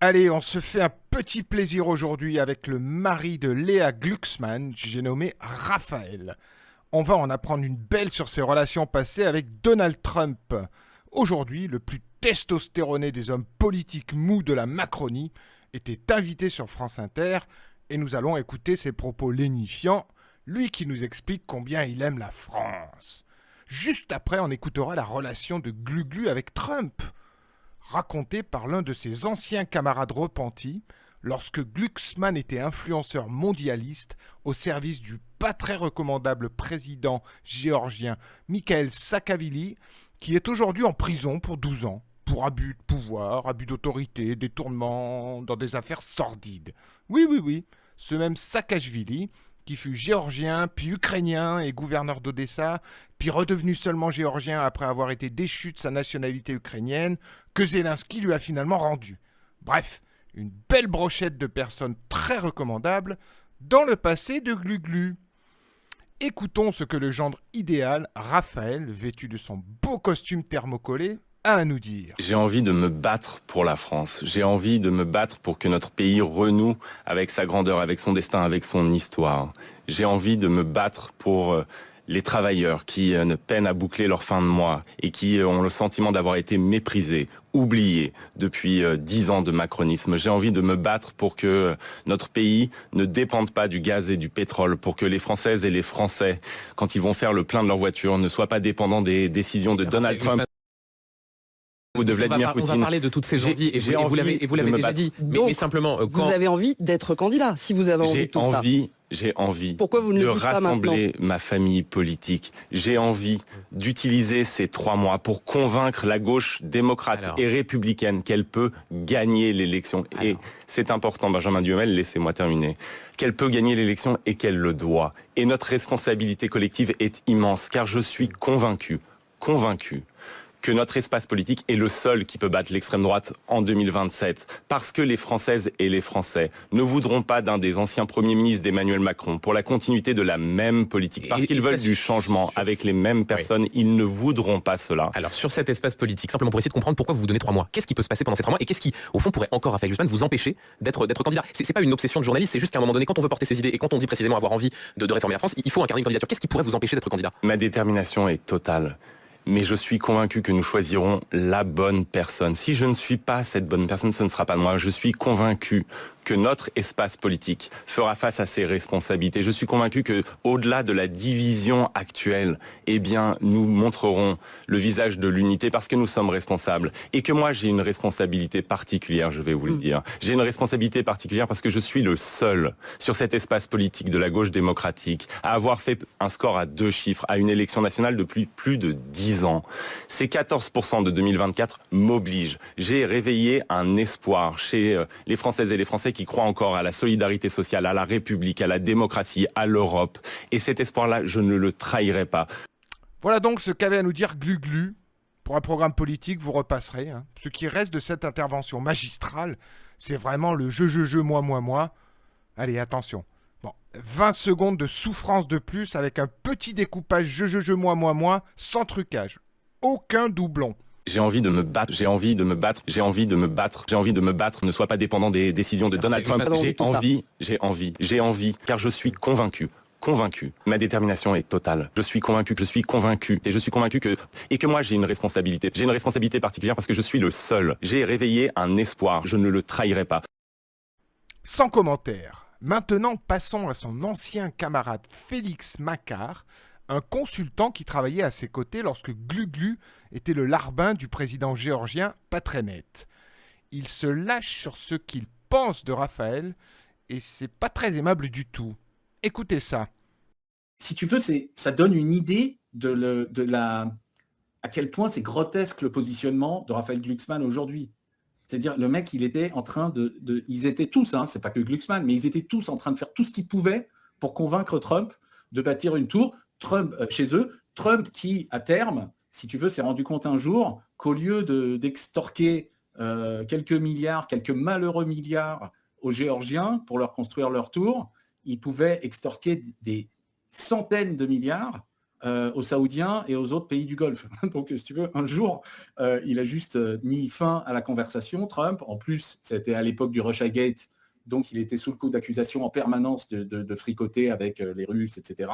Allez, on se fait un petit plaisir aujourd'hui avec le mari de Léa Glucksmann, j'ai nommé Raphaël. On va en apprendre une belle sur ses relations passées avec Donald Trump. Aujourd'hui, le plus testostéroné des hommes politiques mous de la Macronie était invité sur France Inter et nous allons écouter ses propos lénifiants, lui qui nous explique combien il aime la France. Juste après, on écoutera la relation de Gluglu avec Trump, raconté par l'un de ses anciens camarades repentis lorsque Glucksmann était influenceur mondialiste au service du pas très recommandable président géorgien Mikhail Saakashvili, qui est aujourd'hui en prison pour 12 ans pour abus de pouvoir, abus d'autorité, détournement dans des affaires sordides. Oui, oui, oui, ce même Saakashvili qui fut géorgien, puis ukrainien et gouverneur d'Odessa, puis redevenu seulement géorgien après avoir été déchu de sa nationalité ukrainienne, que Zelensky lui a finalement rendu. Bref, une belle brochette de personnes très recommandables dans le passé de Gluglu. Écoutons ce que le gendre idéal, Raphaël, vêtu de son beau costume thermocollé, a à nous dire. J'ai envie de me battre pour la France. J'ai envie de me battre pour que notre pays renoue avec sa grandeur, avec son destin, avec son histoire. J'ai envie de me battre pour les travailleurs qui ne peinent à boucler leur fin de mois et qui ont le sentiment d'avoir été méprisés, oubliés depuis 10 ans de macronisme. J'ai envie de me battre pour que notre pays ne dépende pas du gaz et du pétrole, pour que les Françaises et les Français, quand ils vont faire le plein de leur voiture, ne soient pas dépendants des décisions de Donald Trump ou de Vladimir On va Poutine. parler de toutes ces envies et J'ai vous envie l'avez de me déjà battre. dit. Donc, Mais simplement, vous quand avez envie d'être candidat, si vous avez envie de tout ça. J'ai envie Pourquoi vous ne de le dites pas rassembler ma famille politique. J'ai envie d'utiliser ces 3 mois pour convaincre la gauche démocrate Alors. et républicaine qu'elle peut gagner l'élection. Et Alors. c'est important, Benjamin Duhamel, laissez-moi terminer. Qu'elle peut gagner l'élection et qu'elle le doit. Et notre responsabilité collective est immense, car je suis convaincu que notre espace politique est le seul qui peut battre l'extrême droite en 2027. Parce que les Françaises et les Français ne voudront pas d'un des anciens premiers ministres d'Emmanuel Macron pour la continuité de la même politique. Parce qu'ils veulent du changement avec les mêmes personnes. Ils ne voudront pas cela. Alors sur cet espace politique, simplement pour essayer de comprendre pourquoi vous vous donnez 3 mois. Qu'est-ce qui peut se passer pendant ces 3 mois et qu'est-ce qui, au fond, pourrait encore, Raphaël Glucksmann, vous empêcher d'être candidat? C'est pas une obsession de journaliste, c'est juste qu'à un moment donné, quand on veut porter ses idées et quand on dit précisément avoir envie de réformer la France, il faut incarner une candidature. Qu'est-ce qui pourrait vous empêcher d'être candidat? Ma détermination est totale. Mais je suis convaincu que nous choisirons la bonne personne. Si je ne suis pas cette bonne personne, ce ne sera pas moi. Je suis convaincu que notre espace politique fera face à ses responsabilités. Je suis convaincu que, au-delà de la division actuelle, eh bien, nous montrerons le visage de l'unité parce que nous sommes responsables. Et que moi, j'ai une responsabilité particulière, je vais vous le dire. J'ai une responsabilité particulière parce que je suis le seul sur cet espace politique de la gauche démocratique à avoir fait un score à 2 chiffres à une élection nationale depuis plus de 10 ans. Ces 14% de 2024 m'obligent. J'ai réveillé un espoir chez les Françaises et les Français qui croient encore à la solidarité sociale, à la République, à la démocratie, à l'Europe. Et cet espoir-là, je ne le trahirai pas. Voilà donc ce qu'avait à nous dire Gluglu. Pour un programme politique, vous repasserez. Ce qui reste de cette intervention magistrale, c'est vraiment le je, moi. Allez, attention. Bon, 20 secondes de souffrance de plus avec un petit découpage je, moi, sans trucage. Aucun doublon. J'ai envie de me battre, j'ai envie de me battre, j'ai envie de me battre, j'ai envie de me battre, ne sois pas dépendant des décisions de Donald Trump. J'ai envie, car je suis convaincu. Ma détermination est totale. Je suis convaincu, et je suis convaincu que moi j'ai une responsabilité. J'ai une responsabilité particulière parce que je suis le seul. J'ai réveillé un espoir. Je ne le trahirai pas. Sans commentaire. Maintenant, passons à son ancien camarade Félix Macquart, un consultant qui travaillait à ses côtés lorsque Gluglu était le larbin du président géorgien pas très net. Il se lâche sur ce qu'il pense de Raphaël et c'est pas très aimable du tout. Écoutez ça. Si tu veux, ça donne une idée à quel point c'est grotesque le positionnement de Raphaël Glucksmann aujourd'hui. C'est-à-dire, le mec, il était en train ils étaient tous, c'est pas que Glucksmann, mais ils étaient tous en train de faire tout ce qu'ils pouvaient pour convaincre Trump de bâtir une tour. Trump, chez eux, Trump qui, à terme, si tu veux, s'est rendu compte un jour qu'au lieu d'extorquer quelques milliards, quelques malheureux milliards aux Géorgiens pour leur construire leur tour, il pouvait extorquer des centaines de milliards aux Saoudiens et aux autres pays du Golfe. Donc, si tu veux, un jour, il a juste mis fin à la conversation, Trump. En plus, c'était à l'époque du Russiagate, donc il était sous le coup d'accusations en permanence de fricoter avec les Russes, etc.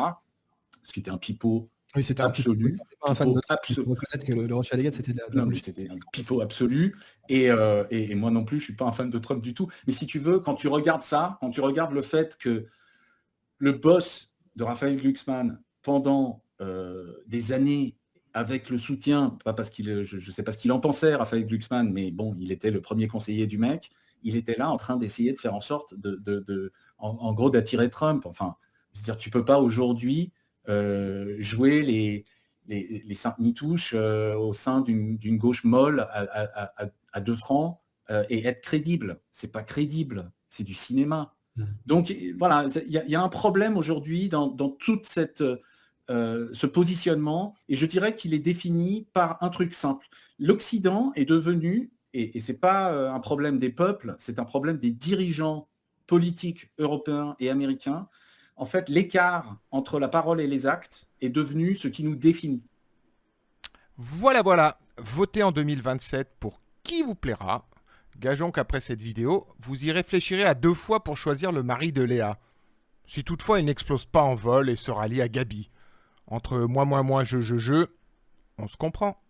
Ce qui était un pipeau c'était absolu. Un fan de Trump, il faut reconnaître que le Russiagate, c'était c'était un pipeau absolu. Et moi non plus, je ne suis pas un fan de Trump du tout. Mais si tu veux, quand tu regardes ça, quand tu regardes le fait que le boss de Raphaël Glucksmann, pendant des années, avec le soutien, pas parce qu'il, je ne sais pas ce qu'il en pensait, Raphaël Glucksmann, mais bon, il était le premier conseiller du mec, il était là en train d'essayer de faire en sorte en gros, d'attirer Trump. Enfin, je veux dire, tu ne peux pas aujourd'hui jouer les Saint-Nitouches au sein d'une gauche molle à 2 francs et être crédible. C'est pas crédible, c'est du cinéma. Donc voilà, il y a un problème aujourd'hui dans toute ce positionnement, et je dirais qu'il est défini par un truc simple. L'Occident est devenu, et ce n'est pas un problème des peuples, c'est un problème des dirigeants politiques européens et américains. En fait, l'écart entre la parole et les actes est devenu ce qui nous définit. Voilà. Votez en 2027 pour qui vous plaira. Gageons qu'après cette vidéo, vous y réfléchirez à 2 fois pour choisir le mari de Léa. Si toutefois il n'explose pas en vol et se rallie à Gabi. Entre moi, je, on se comprend.